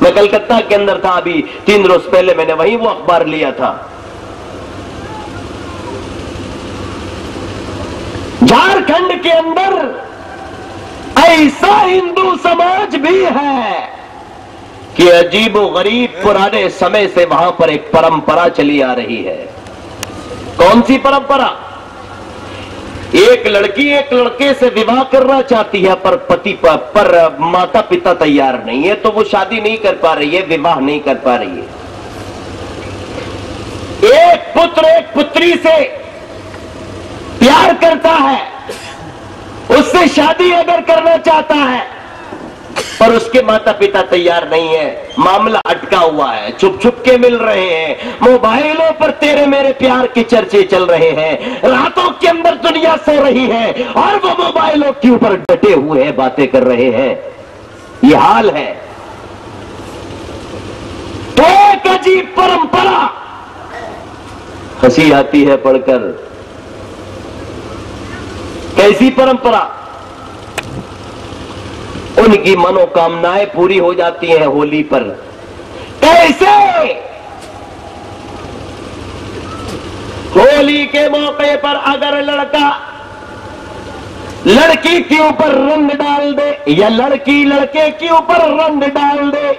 मैं कलकत्ता के अंदर था, अभी 3 रोज पहले मैंने वहीं वो अखबार लिया था। झारखंड के अंदर ऐसा हिंदू समाज भी है कि अजीबो गरीब पुराने समय से वहां पर एक परंपरा चली आ रही है। कौन सी परंपरा? एक लड़की एक लड़के से विवाह करना चाहती है, पर माता पिता तैयार नहीं है, तो वो शादी नहीं कर पा रही है, विवाह नहीं कर पा रही है। एक पुत्र एक पुत्री से प्यार करता है, उससे शादी अगर करना चाहता है, पर उसके माता पिता तैयार नहीं है, मामला अटका हुआ है, छुप छुप के मिल रहे हैं, मोबाइलों पर तेरे मेरे प्यार के चर्चे चल रहे हैं, रातों के अंदर दुनिया सो रही है और वो मोबाइलों के ऊपर डटे हुए हैं, बातें कर रहे हैं। ये हाल है। तो एक अजीब परंपरा, हंसी आती है पढ़कर। कैसी परंपरा? उनकी मनोकामनाएं पूरी हो जाती हैं होली पर। कैसे? होली के मौके पर अगर लड़का लड़की के ऊपर रंग डाल दे या लड़की लड़के के ऊपर रंग डाल दे,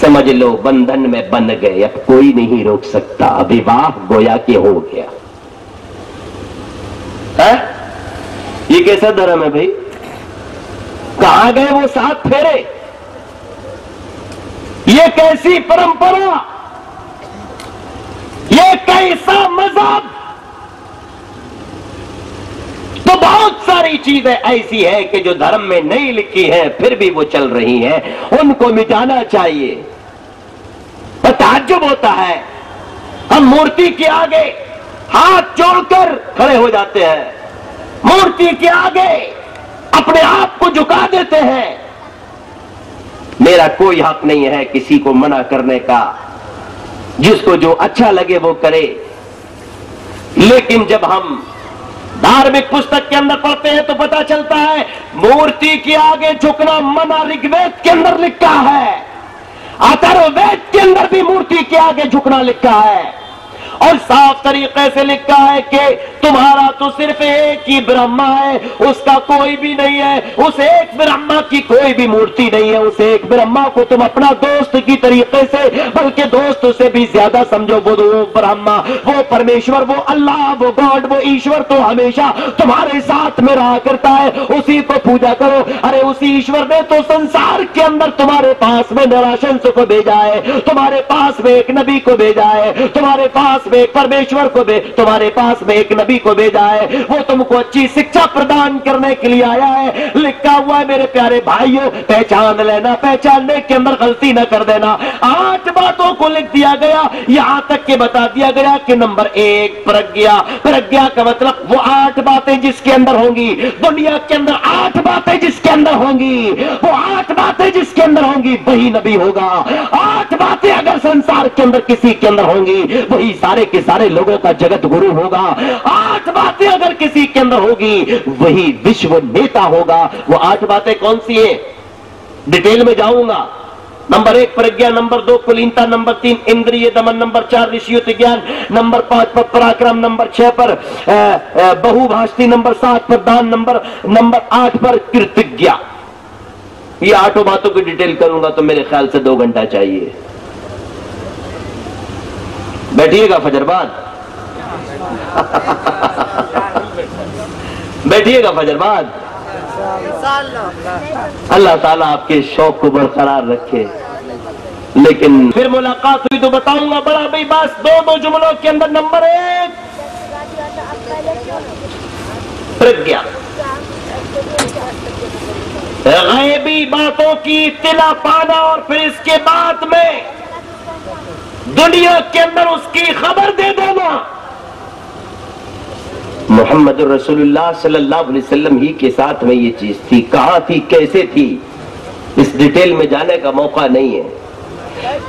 समझ लो बंधन में बंध गए, अब कोई नहीं रोक सकता, विवाह गोया के हो गया है? ये कैसा धर्म है भाई? कहां गए वो 7 फेरे? ये कैसी परंपरा? ये कैसा मजहब? तो बहुत सारी चीजें ऐसी है कि जो धर्म में नहीं लिखी है फिर भी वो चल रही है, उनको मिटाना चाहिए। और ताज्जुब होता है, हम मूर्ति के आगे हाथ जोड़कर खड़े हो जाते हैं, मूर्ति के आगे अपने आप को झुका देते हैं। मेरा कोई हक नहीं है किसी को मना करने का, जिसको जो अच्छा लगे वो करे। लेकिन जब हम धार्मिक पुस्तक के अंदर पढ़ते हैं तो पता चलता है मूर्ति के आगे झुकना मना ऋग्वेद के अंदर लिखा है, अथर्ववेद के अंदर भी मूर्ति के आगे झुकना लिखा है, और साफ तरीके से लिखा है कि तुम्हारा तो सिर्फ एक ही ब्रह्मा है, उसका कोई भी नहीं है, उस एक ब्रह्मा की कोई भी मूर्ति नहीं है, उस एक ब्रह्मा को तुम अपना दोस्त की तरीके से, बल्कि दोस्त से भी ज्यादा समझो। वो ब्रह्मा, वो परमेश्वर, वो अल्लाह, वो गॉड, वो ईश्वर तो हमेशा तुम्हारे साथ में रहा करता है, उसी को पूजा करो। अरे उसी ईश्वर ने तो संसार के अंदर तुम्हारे पास में निराशंस को भेजा है, तुम्हारे पास में एक नबी को भेजा है, तुम्हारे पास में एक परमेश्वर को तुम्हारे पास में एक नबी को भेजा है, वो तुमको अच्छी शिक्षा प्रदान करने के लिए आया है। लिखा हुआ है मेरे प्यारे भाइयों, पहचान लेना, पहचानने के अंदर गलती न कर देना। 8 बातों को लिख दिया गया, यहां तक के बता दिया गया कि नंबर 1 प्रज्ञा। प्रज्ञा का मतलब वो 8 बातें जिसके अंदर होंगी, दुनिया के अंदर 8 बातें जिसके अंदर होंगी, वो 8 बातें जिसके अंदर होंगी वही नबी होगा। 8 बातें अगर संसार के अंदर किसी के अंदर होंगी वही सारे के सारे लोगों का जगत गुरु होगा। 8 बातें अगर किसी के अंदर होगी वही विश्व नेता होगा। वो 8 बातें कौन सी है? डिटेल में जाऊंगा। नंबर 1 प्रज्ञा, नंबर 2 कुलीनता, नंबर 3 इंद्रिय दमन, नंबर 4 ऋषियुत ज्ञान, नंबर 5 पर पराक्रम, नंबर 6 पर बहुभाषी, नंबर 7 पर दान, नंबर 8 पर कृतज्ञा। ये 8 बातों की डिटेल करूंगा तो मेरे ख्याल से 2 घंटा चाहिए। बैठिएगा फजरबाद बैठिएगा फजरबाद। अल्लाह ताला आपके शौक को बरकरार रखे। लेकिन फिर मुलाकात हुई तो बताऊंगा बड़ा भाई, बस 2 जुमलों के अंदर। नंबर 1 प्रज्ञा, गैबी बातों की इत्तिला पाना और फिर इसके बाद में दुनिया के अंदर उसकी खबर दे देना। मोहम्मद रसूलुल्लाह सल्लल्लाहु अलैहि वसल्लम ही के साथ में ये चीज थी। कहां थी, कैसे थी, इस डिटेल में जाने का मौका नहीं है।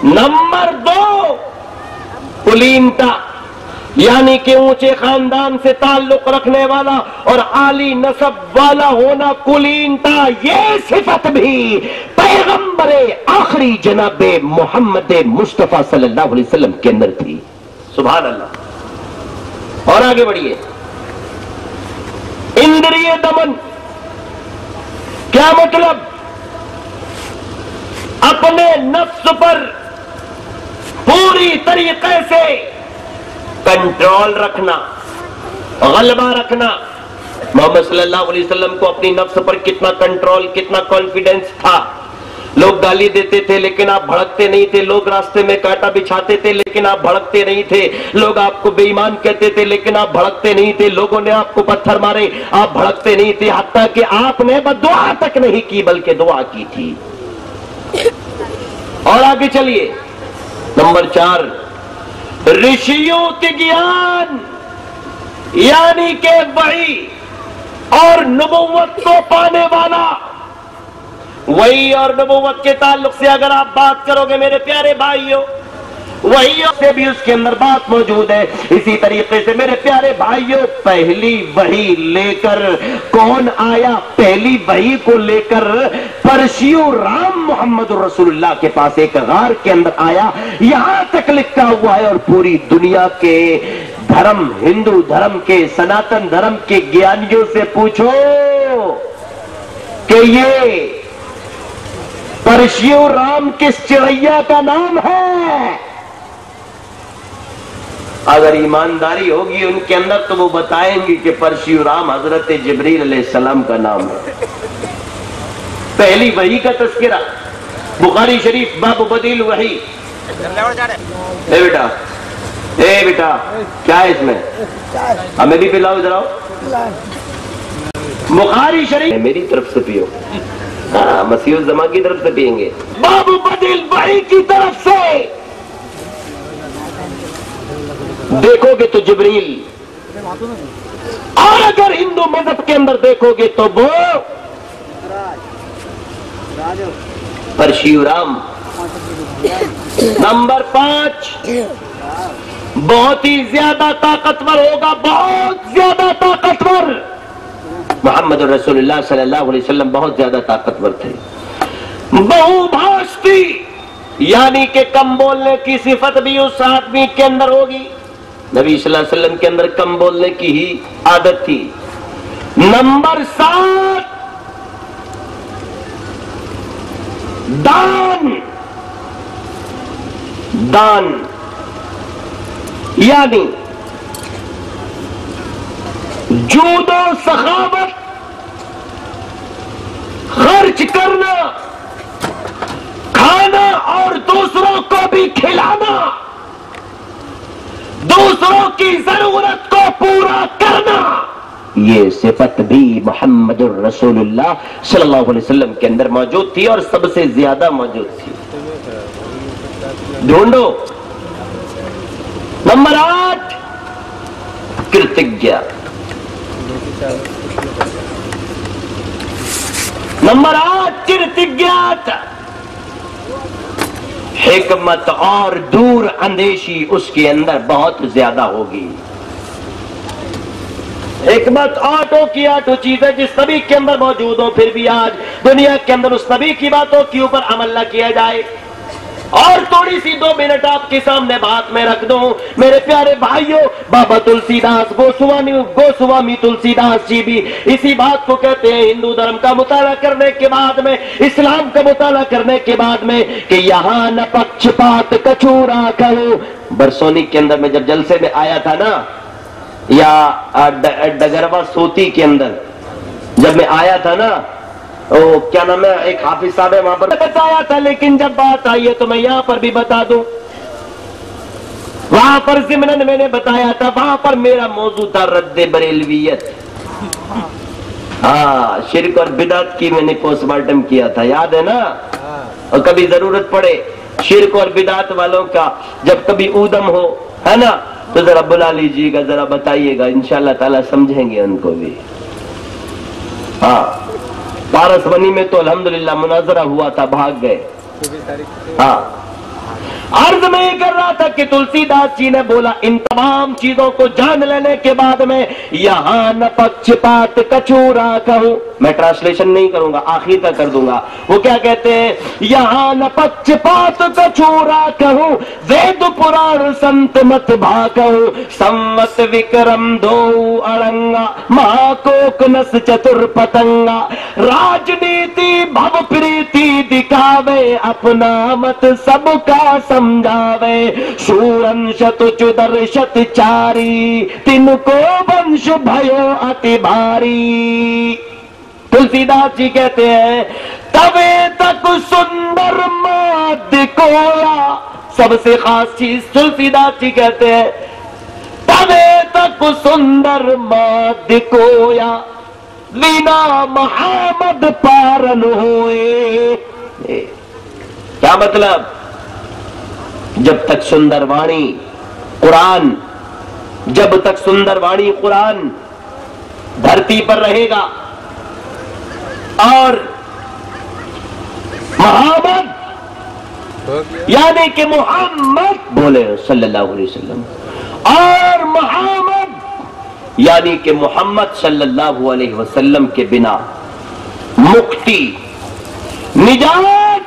नंबर 2 कुलीनता, यानी कि ऊंचे खानदान से ताल्लुक रखने वाला और आली नसब वाला होना कुलीनता, ये सिफत भी पैगंबरे आखिरी जनाबे मोहम्मद मुस्तफा सल्लल्लाहु अलैहि वसल्लम के अंदर थी। सुभान अल्लाह। और आगे बढ़िए, इंद्रिय दमन क्या मतलब? अपने नफ्स पर पूरी तरीके से कंट्रोल रखना, गलबा रखना। मोहम्मद सल्लल्लाहु अलैहि वसल्लम को अपनी नफ्स पर कितना कंट्रोल, कितना कॉन्फिडेंस था। लोग गाली देते थे लेकिन आप भड़कते नहीं थे, लोग रास्ते में कांटा बिछाते थे लेकिन आप भड़कते नहीं थे, लोग आपको बेईमान कहते थे लेकिन आप भड़कते नहीं थे, लोगों ने आपको पत्थर मारे आप भड़कते नहीं थे, हत्ता कि आपने बद्दुआ तक नहीं की बल्कि दुआ की थी। और आगे चलिए, नंबर 4, ऋषियों के ज्ञान यानी के वही और नबुव्वत को पाने वाला। वही और नबुव्वत के ताल्लुक से अगर आप बात करोगे मेरे प्यारे भाइयों, वही से भी उसके अंदर बात मौजूद है। इसी तरीके से मेरे प्यारे भाइयों, पहली वही लेकर कौन आया? पहली वही को लेकर परशुराम मोहम्मद रसूलुल्लाह के पास एक गार के अंदर आया। यहां तक लिखा हुआ है और पूरी दुनिया के धर्म, हिंदू धर्म के, सनातन धर्म के ज्ञानियों से पूछो कि ये परशुराम किस चिड़ैया का नाम है? अगर ईमानदारी होगी उनके अंदर तो वो बताएंगे कि परशुराम हजरत जिब्रील अलैहिस्सलाम का नाम है। पहली वही का तस्करा बुखारी शरीफ बाब बदील वही। बेटा बेटा क्या है इसमें? हमें भी पिलाओ, इधर आओ। बुखारी शरीफ मेरी तरफ से पियो, हाँ मसीह जमा की तरफ से पियेंगे। बाबू बदील वही की तरफ से देखोगे तो जिब्रील, और अगर हिंदू मजहब के अंदर देखोगे तो वो परशुराम। नंबर 5, बहुत ही ज्यादा ताकतवर होगा, बहुत ज्यादा ताकतवर। मोहम्मद रसूलुल्लाह सल्लल्लाहु अलैहि वसल्लम बहुत ज्यादा ताकतवर थे। बहुभाषी यानी कि कम बोलने की सिफत भी उस आदमी के अंदर होगी। नबी सल्लल्लाहु अलैहि वसल्लम के अंदर कम बोलने की ही आदत थी। नंबर 7, दान। दान यानी जूदो सखावत, खर्च करना, खाना और दूसरों को भी खिलाना, दूसरों की जरूरत को पूरा करना, ये सिफत भी मोहम्मद रसूलुल्लाह सल्लल्लाहु अलैहि वसल्लम के अंदर मौजूद थी और सबसे ज्यादा मौजूद थी। ढूंढो। नंबर 8, कृतज्ञ। नंबर 8, कृतज्ञता। हिकमत और दूर अंदेशी उसके अंदर बहुत ज्यादा होगी। हिकमत आठों की आठों चीजें जिस नबी के अंदर मौजूद हो, फिर भी आज दुनिया के अंदर उस नबी की बातों के ऊपर अमल न किया जाए। और थोड़ी सी 2 मिनट आपके सामने बात में रख दूं मेरे प्यारे भाइयों, बाबा तुलसीदास गोस्वामी तुलसीदास जी भी इसी बात को कहते हैं हिंदू धर्म का मुताला करने के बाद में, इस्लाम का मुताला करने के बाद में, कि यहाँ न पक्षपात कछूरा करो। बरसोनी के अंदर में जब जलसे में आया था ना, या डगरवा सोती के अंदर जब मैं आया था ना, ओ क्या नाम है, एक हाफिज साहब है वहां पर बताया था, लेकिन जब बात आई है तो मैं यहां पर भी बता दूं। वहां पर ज़िमनन मैंने बताया था, वहां पर मेरा मौजू था रद्दे बरेलवियत। हाँ, शिर्क और बिदात की मैंने पोस्टमार्टम किया था, याद है ना। और कभी जरूरत पड़े शिर्क और बिदात वालों का, जब कभी ऊदम हो, है ना, तो जरा बुला लीजिएगा, जरा बताइएगा, इंशाल्लाह ताला समझेंगे उनको भी। हाँ, पारसवनी में तो अल्हम्दुलिल्लाह मुनाजरा हुआ था, भाग गए। हाँ, अर्ज में ये कर रहा था कि तुलसीदास जी ने बोला, इन तमाम चीजों को जान लेने के बाद में यहाँ न पक्षपात कछूरा कहूं, मैं ट्रांसलेशन नहीं करूंगा, आखिर तक कर दूंगा। वो क्या कहते हैं, यहाँ न पक्षपात कछूरा कहूं, वेद पुराण संत मत भा कहूं, संवत विक्रम दो अड़ंगा, महाकोक नस चतुर पतंगा, राजनीति भव प्रीति दिखावे, अपना मत सबका समझावे, शूरंश तुचुदर्शत चारी, तिनको वंश भयो अति भारी। तुलसीदास जी कहते हैं, तवे तक सुंदर माध्य कोया, सबसे खास चीज तुलसीदास जी कहते हैं, तवे तक सुंदर माध्य कोया, बिना मोहम्मद पारन होए। क्या मतलब, जब तक सुंदर वाणी कुरान, जब तक सुंदर वाणी कुरान धरती पर रहेगा और मोहम्मद यानी कि मोहम्मद बोले सल्लल्लाहु अलैहि वसल्लम, और मोहम्मद यानी कि मोहम्मद सल्लल्लाहु अलैहि वसल्लम के बिना मुक्ति, निजात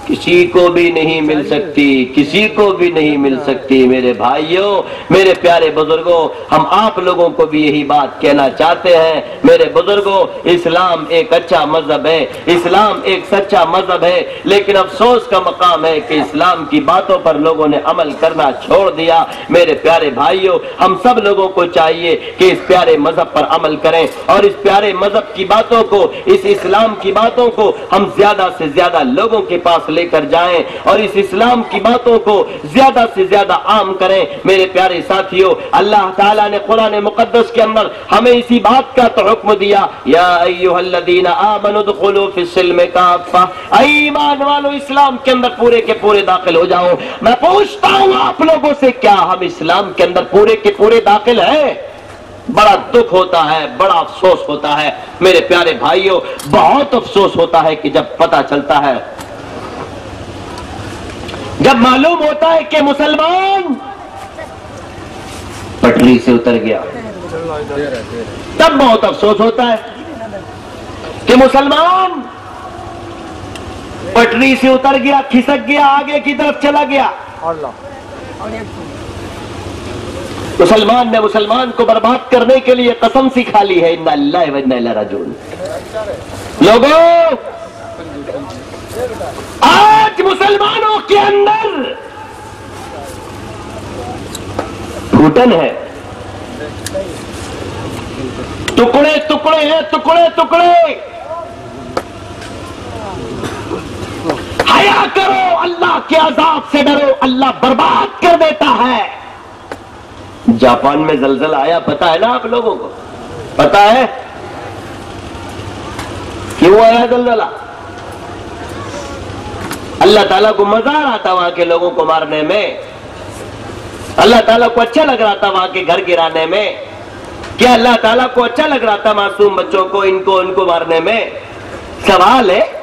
किसी को भी नहीं मिल सकती, किसी को भी नहीं मिल सकती। मेरे भाइयों, मेरे प्यारे बुजुर्गों, हम आप लोगों को भी यही बात कहना चाहते हैं। मेरे बुजुर्गों, इस्लाम एक अच्छा मजहब है, इस्लाम एक सच्चा मजहब है, लेकिन अफसोस का मकाम है कि इस्लाम की बातों पर लोगों ने अमल करना छोड़ दिया। मेरे प्यारे भाइयों, हम सब लोगों को चाहिए कि इस प्यारे मजहब पर अमल करें और इस प्यारे मजहब की बातों को, इस इस्लाम की बातों को हम ज्यादा से ज्यादा लोगों के पास लेकर जाएं और इस इस्लाम की बातों को ज्यादा से ज्यादा आम करें। मेरे प्यारे साथियों, अल्लाह ताला ने कुरान मुकद्दस के अंदर हमें इसी बात का तो हुक्म दिया, या अय्युहल्लज़ीना आमनु दुखुलू फिस्सिल्म काफ़ा, ईमान वालों इस्लाम के अंदर पूरे के पूरे दाखिल हो जाओ। मैं पूछता हूं आप लोगों से, क्या हम इस्लाम के अंदर पूरे के पूरे दाखिल हैं? बड़ा दुख होता है, बड़ा अफसोस होता है मेरे प्यारे भाइयों, बहुत अफसोस होता है कि जब पता चलता है, जब मालूम होता है कि मुसलमान पटरी से उतर गया, तब बहुत अफसोस होता है कि मुसलमान पटरी से उतर गया, खिसक गया, आगे की तरफ चला गया। मुसलमान ने मुसलमान को बर्बाद करने के लिए कसम सी खा ली है, इन्ना लिल्लाहि व इन्ना इलैहि राजिऊन। लोगों, आज मुसलमानों के अंदर घुटन है, टुकड़े टुकड़े हैं, टुकड़े टुकड़े। हया करो, अल्लाह के अजाब से डरो, अल्लाह बर्बाद कर देता है। जापान में जलजला आया, पता है ना आप लोगों को? पता है क्यों आया जलजला? अल्लाह ताला को मजा आ रहा था वहां के लोगों को मारने में, अल्लाह ताला को अच्छा लग रहा था वहां के घर गिराने में। क्या अल्लाह ताला को अच्छा लग रहा था मासूम बच्चों को इनको मारने में? सवाल है।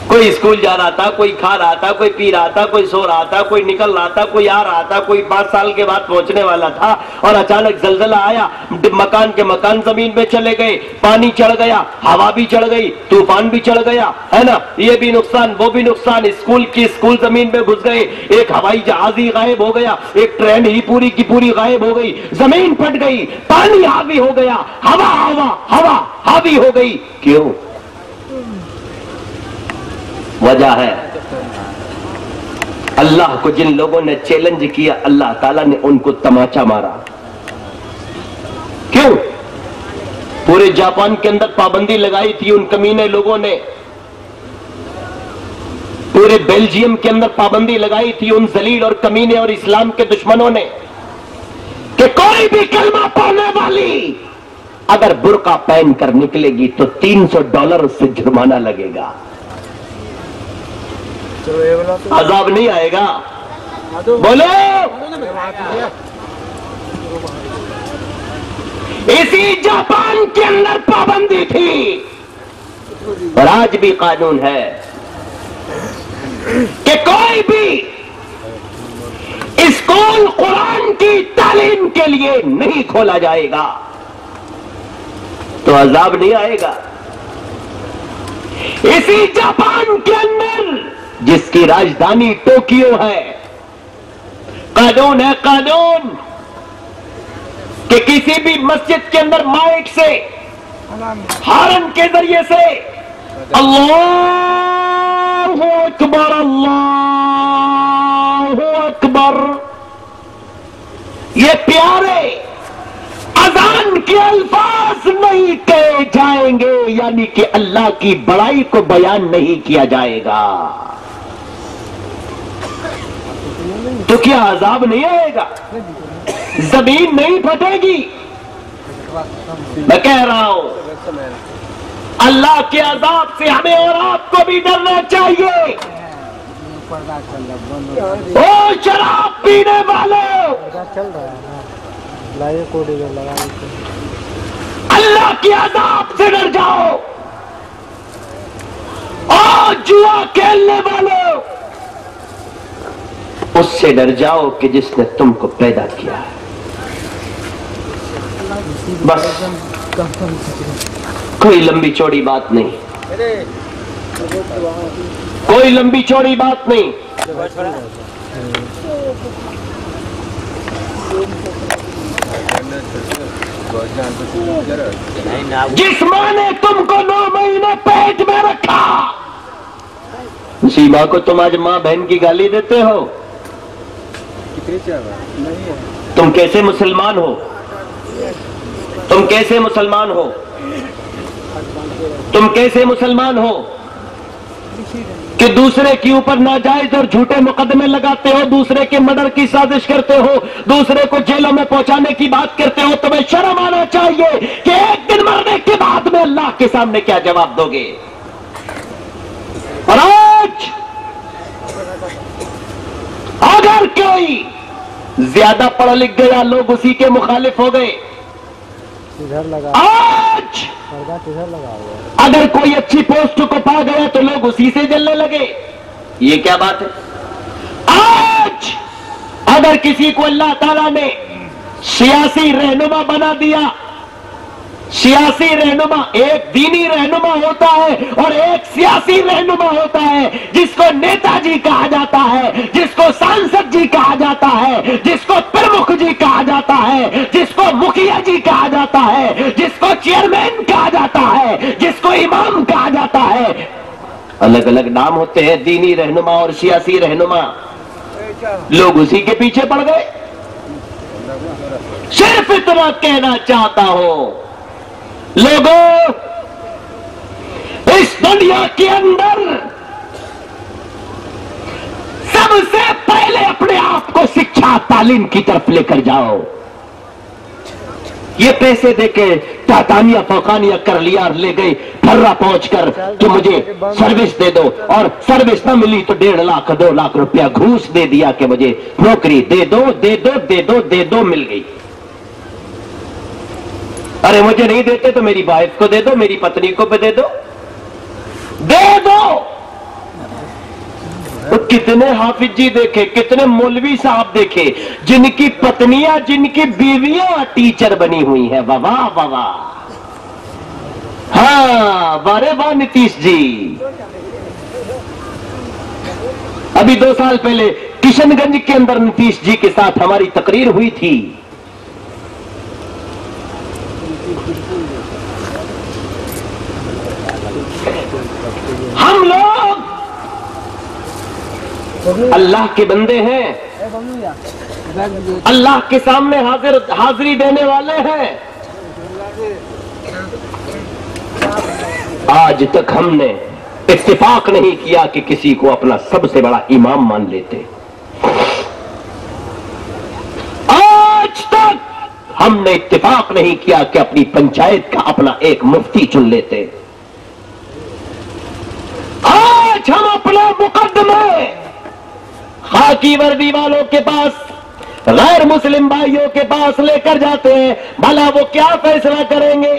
कोई स्कूल जा रहा था, कोई खा रहा था, कोई पी रहा था, कोई सो रहा था, कोई निकल रहा था, कोई आ रहा था, कोई 5 साल के बाद पहुंचने वाला था और अचानक जलजला आया, मकान के मकान जमीन में चले गए, पानी चढ़ गया, हवा भी चढ़ गई, तूफान भी चढ़ गया, है ना? ये भी नुकसान, वो भी नुकसान, स्कूल जमीन में घुस गए, एक हवाई जहाज ही गायब हो गया, एक ट्रेन ही पूरी की पूरी गायब हो गई, जमीन फट गई, पानी हावी हो गया, हवा हावी हो गई। क्यों? वजह है, अल्लाह को जिन लोगों ने चैलेंज किया, अल्लाह ताला ने उनको तमाचा मारा। क्यों? पूरे जापान के अंदर पाबंदी लगाई थी उन कमीने लोगों ने, पूरे बेल्जियम के अंदर पाबंदी लगाई थी उन जलील और कमीने और इस्लाम के दुश्मनों ने कि कोई भी कलमा पढ़ने वाली अगर बुर्का पहन कर निकलेगी तो $300 से जुर्माना लगेगा। अजाब नहीं आएगा? बोलो। इसी जापान के अंदर पाबंदी थी और आज भी कानून है कि कोई स्टालिन के लिए नहीं खोला जाएगा तो अजाब नहीं आएगा। इसी जापान के अंदर जिसकी राजधानी टोक्यो है, कानून है कानून कि किसी भी मस्जिद के अंदर माइक से हारन के जरिए से अल्लाहु अकबर अल्लाहु अकबर ये प्यारे अजान के अल्फाज नहीं कहे जाएंगे, यानी कि अल्लाह की बड़ाई को बयान नहीं किया जाएगा, तो क्या अजाब नहीं आएगा? जमीन नहीं फटेगी? मैं कह रहा हूं अल्लाह के अजाब से हमें और आपको भी डरना चाहिए। ओ शराब पीने वालों, अल्लाह के अजाब से डर जाओ। और जुआ खेलने वालों, उससे डर जाओ कि जिसने तुमको पैदा किया है। बस, कोई लंबी चौड़ी बात नहीं, कोई लंबी चौड़ी बात नहीं। जिस मां ने तुमको 9 महीने पेट में रखा, उसी मां को तुम आज मां बहन की गाली देते हो। तुम कैसे मुसलमान हो? तुम कैसे मुसलमान हो? तुम कैसे मुसलमान हो कि दूसरे के ऊपर नाजायज और झूठे मुकदमे लगाते हो, दूसरे के मर्डर की साजिश करते हो, दूसरे को जेलों में पहुंचाने की बात करते हो? तुम्हें शर्म आना चाहिए कि एक दिन मरने के बाद में अल्लाह के सामने क्या जवाब दोगे। और आज अगर कोई ज्यादा पढ़ लिख गया, लोग उसी के मुखालिफ हो गए। आज अगर कोई अच्छी पोस्ट को पा गया तो लोग उसी से जलने लगे। ये क्या बात है? आज अगर किसी को अल्लाह ताला ने सियासी रहनुमा बना दिया, सियासी रहनुमा, एक दीनी रहनुमा होता है और एक सियासी रहनुमा होता है, जिसको नेताजी कहा जाता है, जिसको सांसद जी कहा जाता है, जिसको प्रमुख जी कहा जाता है, जिसको मुखिया जी कहा जाता है, जिसको चेयरमैन कहा जाता है, जिसको इमाम कहा जाता है। अलग अलग नाम होते हैं, दीनी रहनुमा और सियासी रहनुमा। लोग उसी के पीछे पड़ गए। सिर्फ इतना कहना चाहता हूं लोगों, इस दुनिया के अंदर सबसे पहले अपने आप को शिक्षा तालीम की तरफ लेकर जाओ। ये पैसे देके तातानिया फौकानिया कर लिया और ले गए फर्रा पहुंचकर कि मुझे सर्विस दे दो, और सर्विस ना मिली तो 1.5 लाख 2 लाख रुपया घूस दे दिया कि मुझे नौकरी दे दो दे दो दे दो दे दो, मिल गई। अरे मुझे नहीं देते तो मेरी वाइफ को दे दो, मेरी पत्नी को भी दे दो, दे दो। तो कितने हाफिज जी देखे, कितने मौलवी साहब देखे जिनकी पत्नियां, जिनकी बीवियां टीचर बनी हुई है। वाह वाह वाह, हाँ वारे वाह नीतीश जी। अभी 2 साल पहले किशनगंज के अंदर नीतीश जी के साथ हमारी तकरीर हुई थी। हम लोग अल्लाह के बंदे हैं, अल्लाह के सामने हाजिरी देने वाले हैं। आज तक हमने इत्तेफाक नहीं किया कि किसी को अपना सबसे बड़ा इमाम मान लेते। आज तक हमने इत्तेफाक नहीं किया कि अपनी पंचायत का अपना एक मुफ्ती चुन लेते। आज हम अपना मुकदमे खाकी वर्दी वालों के पास, गैर मुस्लिम भाइयों के पास लेकर जाते हैं, भला वो क्या फैसला करेंगे।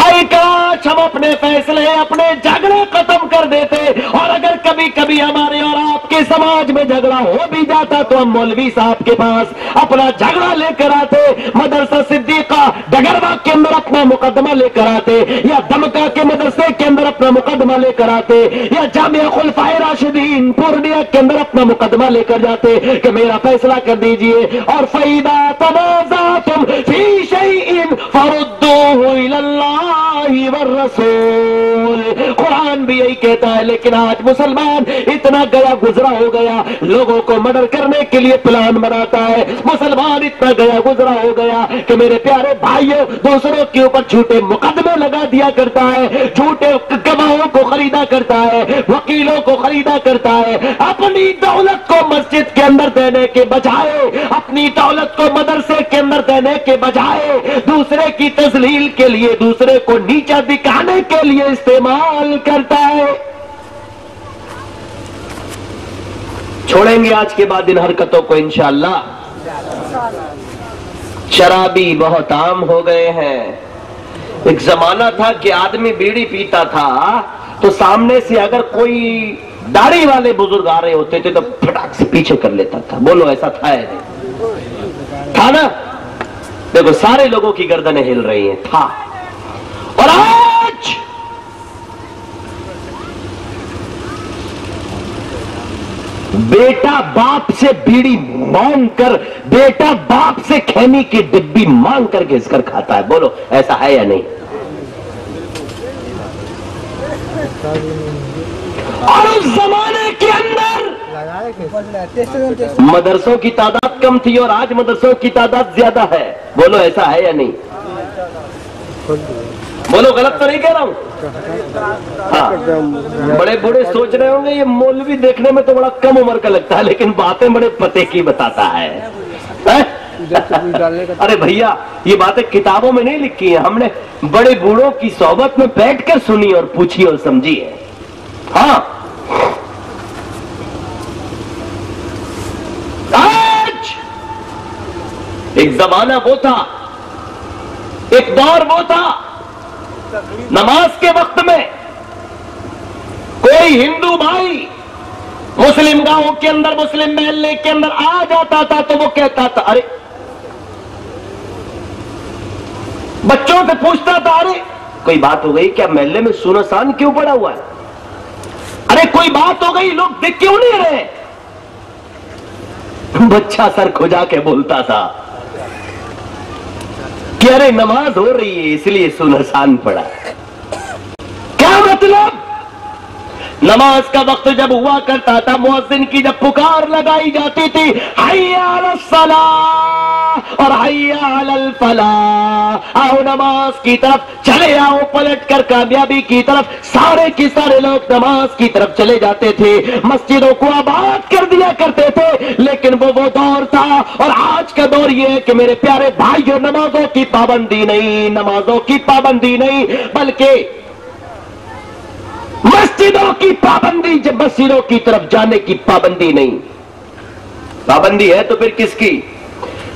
आई काश हम अपने फैसले, अपने झगड़े खत्म कर देते। और अगर कभी कभी हमारे और आपके समाज में झगड़ा हो भी जाता तो हम मौलवी साहब के पास अपना झगड़ा लेकर आते, मदरसा सिद्दीका डगरवा के अंदर अपना मुकदमा लेकर आते, या दमका के मदरसे के अंदर अपना मुकदमा लेकर आते, या जामिया खुलफाए राशिदीन पूर्णिया के अंदर अपना मुकदमा लेकर जाते कि मेरा फैसला कर दीजिए। और फईदा तनाज़अतुम फी शैइन फरुद्दूहु इलल्लाहि वर रसूल। कुरान भी यही कहता है। लेकिन आज मुसलमान इतना गया गुजरा हो गया, लोगों को मर्डर करने के लिए प्लान बनाता है। मुसलमान इतना गया गुजरा हो गया कि मेरे प्यारे भाइयों, दूसरों के ऊपर झूठे मुकदमे लगा दिया करता है, झूठे गवाहों को खरीदा करता है, वकीलों को खरीदा करता है। अपनी दौलत को मस्जिद के अंदर देने के बजाय, अपनी दौलत को मदरसे के अंदर देने के बजाय दूसरे की तजलील के लिए, दूसरे को नीचा दिखाने के लिए इस्तेमाल करता है। छोड़ेंगे आज के बाद इन हरकतों को इंशाअल्लाह। शराबी बहुत आम हो गए हैं। एक जमाना था कि आदमी बीड़ी पीता था तो सामने से अगर कोई दाढ़ी वाले बुजुर्ग आ रहे होते थे तो फटाक से पीछे कर लेता था। बोलो ऐसा था ना? देखो सारे लोगों की गर्दनें हिल रही हैं। था। और आज बेटा बाप से बीड़ी मांग कर, बेटा बाप से खैनी की डिब्बी मांग कर घिसकर खाता है। बोलो ऐसा है या नहीं? और उस जमाने के अंदर मदरसों की तादाद कम थी और आज मदरसों की तादाद ज्यादा है। बोलो ऐसा है या नहीं? बोलो गलत तो नहीं कह रहा हूं? हाँ। बड़े बूढ़े सोच रहे होंगे ये मौलवी देखने में तो बड़ा कम उम्र का लगता है लेकिन बातें बड़े पते की बताता है। अरे भैया ये बातें किताबों में नहीं लिखी है, हमने बड़े बूढ़ों की सोहबत में बैठकर सुनी और पूछी और समझी है। हाँ। आज एक जमाना वो था, एक दौर वो था, नमाज के वक्त में कोई हिंदू भाई मुस्लिम गांवों के अंदर, मुस्लिम महल्ले के अंदर आ जाता था तो वो कहता था, अरे बच्चों से पूछता था, अरे कोई बात हो गई क्या? महल्ले में सुनसान क्यों पड़ा हुआ है? अरे कोई बात हो गई, लोग देख क्यों नहीं रहे? बच्चा सर खुजा के बोलता था कि अरे नमाज हो रही है इसलिए सुनसान पड़ा। क्या मतलब? नमाज का वक्त जब हुआ करता था, मुअज्जिन की जब पुकार लगाई जाती थी, हय्या अलस सलाह और हय्या अलल फलाह, आओ नमाज की तरफ चले आओ, पलट कर कामयाबी की तरफ सारे के सारे लोग नमाज की तरफ चले जाते थे, मस्जिदों को आबाद कर दिया करते थे। लेकिन वो दौर था और आज का दौर ये है कि मेरे प्यारे भाइयों, नमाजों की पाबंदी नहीं, नमाजों की पाबंदी नहीं, बल्कि मस्जिदों की पाबंदी। जब मस्जिदों की तरफ जाने की पाबंदी नहीं, पाबंदी है तो फिर किसकी?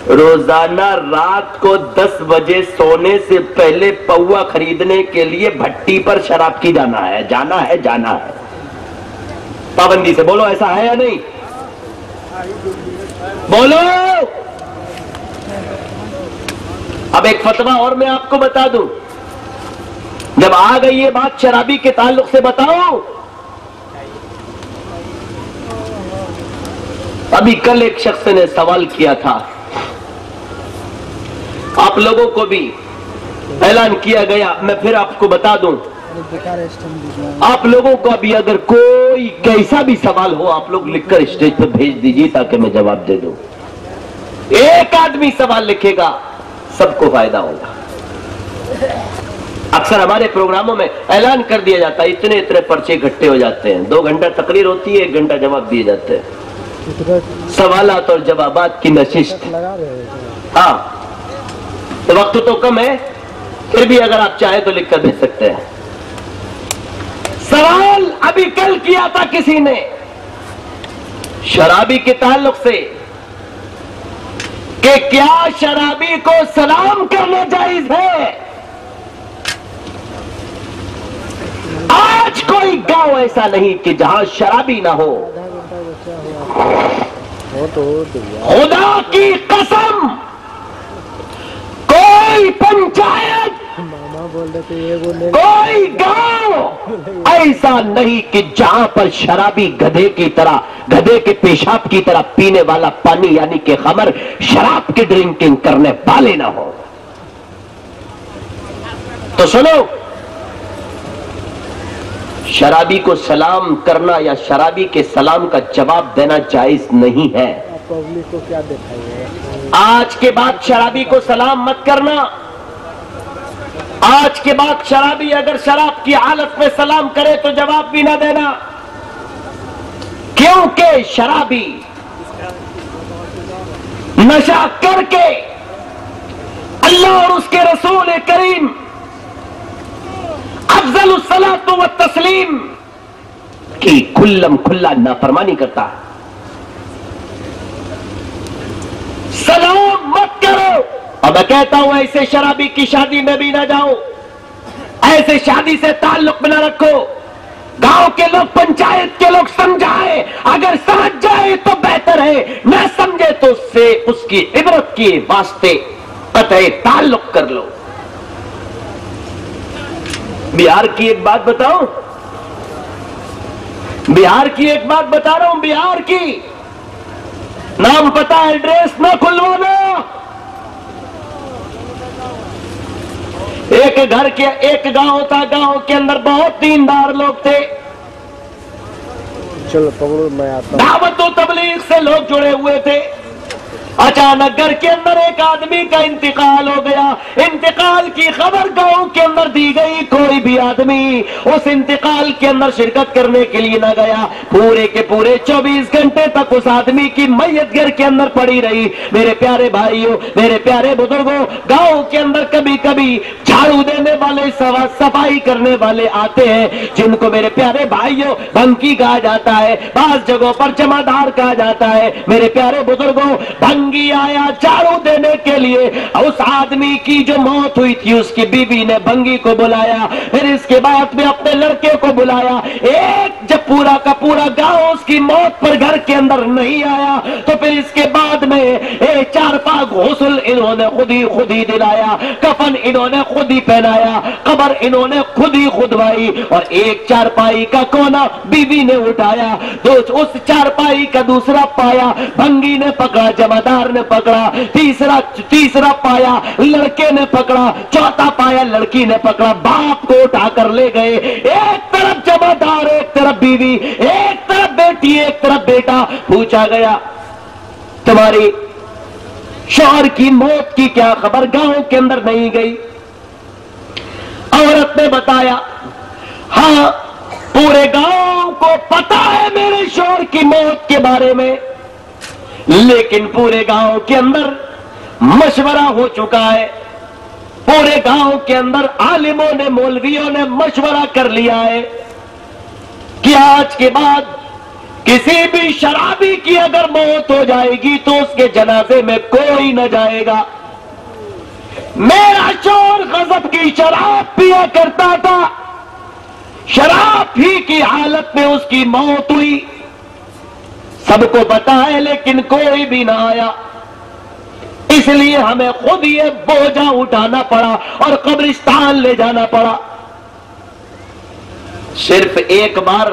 रोजाना रात को 10 बजे सोने से पहले पौवा खरीदने के लिए भट्टी पर शराब की जाना है, जाना है, जाना है पाबंदी से। बोलो ऐसा है या नहीं? बोलो। अब एक फतवा और मैं आपको बता दूं, जब आ गई ये बात शराबी के ताल्लुक से बताओ। अभी कल एक शख्स ने सवाल किया था, आप लोगों को भी ऐलान किया गया, मैं फिर आपको बता दूं, आप लोगों को अभी अगर कोई कैसा भी सवाल हो आप लोग लिखकर स्टेज पर भेज दीजिए ताकि मैं जवाब दे दूं। एक आदमी सवाल लिखेगा, सबको फायदा होगा। अक्सर हमारे प्रोग्रामों में ऐलान कर दिया जाता है, इतने इतने पर्चे इकट्ठे हो जाते हैं, 2 घंटा तकरीर होती है, 1 घंटा जवाब दिए जाते हैं, सवालात और जवाबात की नशिस्त। हाँ तो वक्त तो कम है, फिर भी अगर आप चाहे तो लिख कर दे सकते हैं। सवाल अभी कल किया था किसी ने शराबी के ताल्लुक से कि क्या शराबी को सलाम करना जायज है? आज कोई गांव ऐसा नहीं कि जहां शराबी ना हो। खुदा की कसम, कोई पंचायत, कोई गांव ऐसा नहीं कि जहां पर शराबी गधे की तरह, गधे के पेशाब की तरह पीने वाला पानी यानी कि खमर, शराब की ड्रिंकिंग करने वाले ना हो। तो सुनो, शराबी को सलाम करना या शराबी के सलाम का जवाब देना जायज नहीं है। पब्लिक को क्या दिखाइए? आज के बाद शराबी को सलाम मत करना। आज के बाद शराबी अगर शराब की हालत में सलाम करे तो जवाब भी ना देना, क्योंकि शराबी नशा करके अल्लाह और उसके रसूल करीम अफजल सलात व तस्लीम की खुल्लम खुल्ला नाफरमानी करता है। सलाम मत करो। और मैं कहता हूं ऐसे शराबी की शादी में भी ना जाओ, ऐसे शादी से ताल्लुक में ना रखो। गांव के लोग, पंचायत के लोग समझाए, अगर समझ जाए तो बेहतर है, न समझे तो उससे उसकी इबरत के वास्ते कतई ताल्लुक कर लो। बिहार की एक बात बताऊं, बिहार की एक बात बता रहा हूं, बिहार की, नाम पता एड्रेस ना खुलवाना। एक घर के, एक गांव था, गांव के अंदर बहुत दीनदार लोग थे। चलो पकड़ो, मैं आता हूं। दावत और तबलीग से लोग जुड़े हुए थे। अचानक घर के अंदर एक आदमी का इंतकाल हो गया। इंतकाल की खबर गांव के अंदर दी गई। कोई भी आदमी उस इंतकाल के अंदर शिरकत करने के लिए ना गया। पूरे के पूरे 24 घंटे तक उस आदमी की मैयत घर के अंदर पड़ी रही। मेरे प्यारे भाइयों, मेरे प्यारे बुजुर्गों, गांव के अंदर कभी कभी झाड़ू देने वाले, सफाई करने वाले आते हैं, जिनको मेरे प्यारे भाइयों भंकी कहा जाता है, बास जगहों पर जमादार कहा जाता है। मेरे प्यारे बुजुर्गों, भंगी आया झाड़ू देने के लिए। उस आदमी की जो मौत हुई थी, उसकी बीवी ने भंगी को बुलाया, फिर इसके बाद में अपने लड़के को बुलाया। एक जब पूरा का पूरा गांव उसकी मौत पर घर के अंदर नहीं आया, तो फिर इसके बाद में एक चारपा गुस्ल इन्होंने खुद ही दिलाया, कफन इन्होंने खुद ही पहनाया, कब्र इन्होंने खुद ही खुदवाई, और एक चारपाई का कोना बीवी ने उठाया। तो उस चारपाई का दूसरा पाया भंगी ने पकड़ा, जमादार ने पकड़ा, तीसरा पाया लड़के ने पकड़ा, चौथा पाया लड़की ने पकड़ा। बाप को उठाकर ले गए। एक तरफ जमादार, एक तरफ बीवी, एक तरफ बेटी, एक तरफ बेटा। पूछा गया, तुम्हारी शौहर की मौत की क्या खबर गांव के अंदर नहीं गई? औरत ने बताया, हाँ पूरे गांव को पता है मेरे शौहर की मौत के बारे में, लेकिन पूरे गांव के अंदर मशवरा हो चुका है। पूरे गांव के अंदर आलिमों ने, मौलवियों ने मशवरा कर लिया है कि आज के बाद किसी भी शराबी की अगर मौत हो जाएगी तो उसके जनाजे में कोई न जाएगा। मेरा शौहर गजब की शराब पिया करता था, शराब ही की हालत में उसकी मौत हुई। सबको पता है, लेकिन कोई भी ना आया, इसलिए हमें खुद ये बोझा उठाना पड़ा और कब्रिस्तान ले जाना पड़ा। सिर्फ एक बार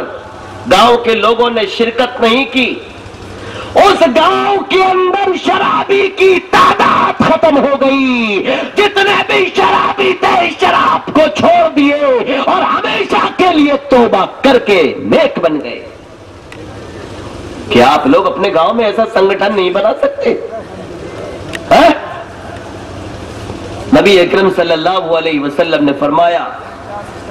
गांव के लोगों ने शिरकत नहीं की, उस गांव के अंदर शराबी की तादाद खत्म हो गई। जितने भी शराबी थे शराब को छोड़ दिए और हमेशा के लिए तौबा करके नेक बन गए। क्या आप लोग अपने गांव में ऐसा संगठन नहीं बना सकते? है? नबी अकरम सल्लल्लाहु अलैहि वसल्लम ने फरमाया,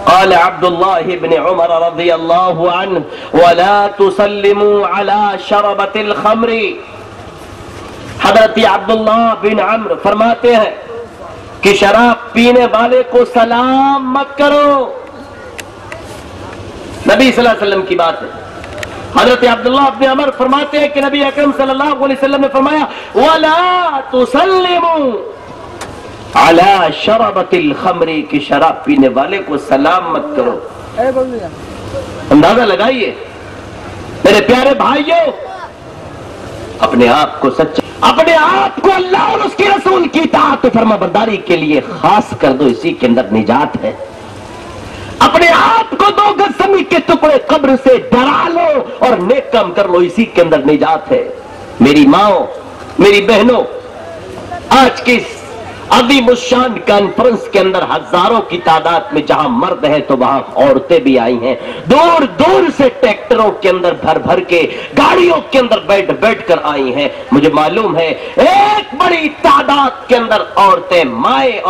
क़ाल अब्दुल्लाह इब्न उमर रज़ियल्लाहु अन्हु वला तुसल्लिमू अला शरबतिल खम्री। हज़रत अब्दुल्लाह बिन अम्र फरमाते हैं कि शराब पीने वाले को सलाम मत करो। नबी सल्लल्लाहु अलैहि वसल्लम की बात है। हज़रत अब्दुल्लाह बिन अमर फरमाते हैं कि नबी अकरम सल्लल्लाहु अलैहि वसल्लम ने फरमाया, वला तुसल्लिमू अला शरबतिल खम्री, की शराब पीने वाले को सलाम मत करो। अंदाजा लगाइए मेरे प्यारे भाइयों, अपने आप को सच्चा, अपने आप को अल्लाह और उसके रसूल की इताअत फरमाबरदारी के लिए खास कर दो, इसी के अंदर निजात है। अपने आप को 2 गज जमीन के टुकड़े कब्र से डरा लो और नेक काम कर लो, इसी के अंदर निजात है। मेरी माओ, मेरी बहनों, आज की अजीम उश्शान कॉन्फ्रेंस के अंदर हजारों की तादाद में जहां मर्द है तो वहां औरतें भी आई हैं। दूर दूर से ट्रैक्टरों के अंदर भर भर के, गाड़ियों के अंदर बैठ बैठ कर आई हैं। मुझे मालूम है एक बड़ी तादाद के अंदर औरतें, माए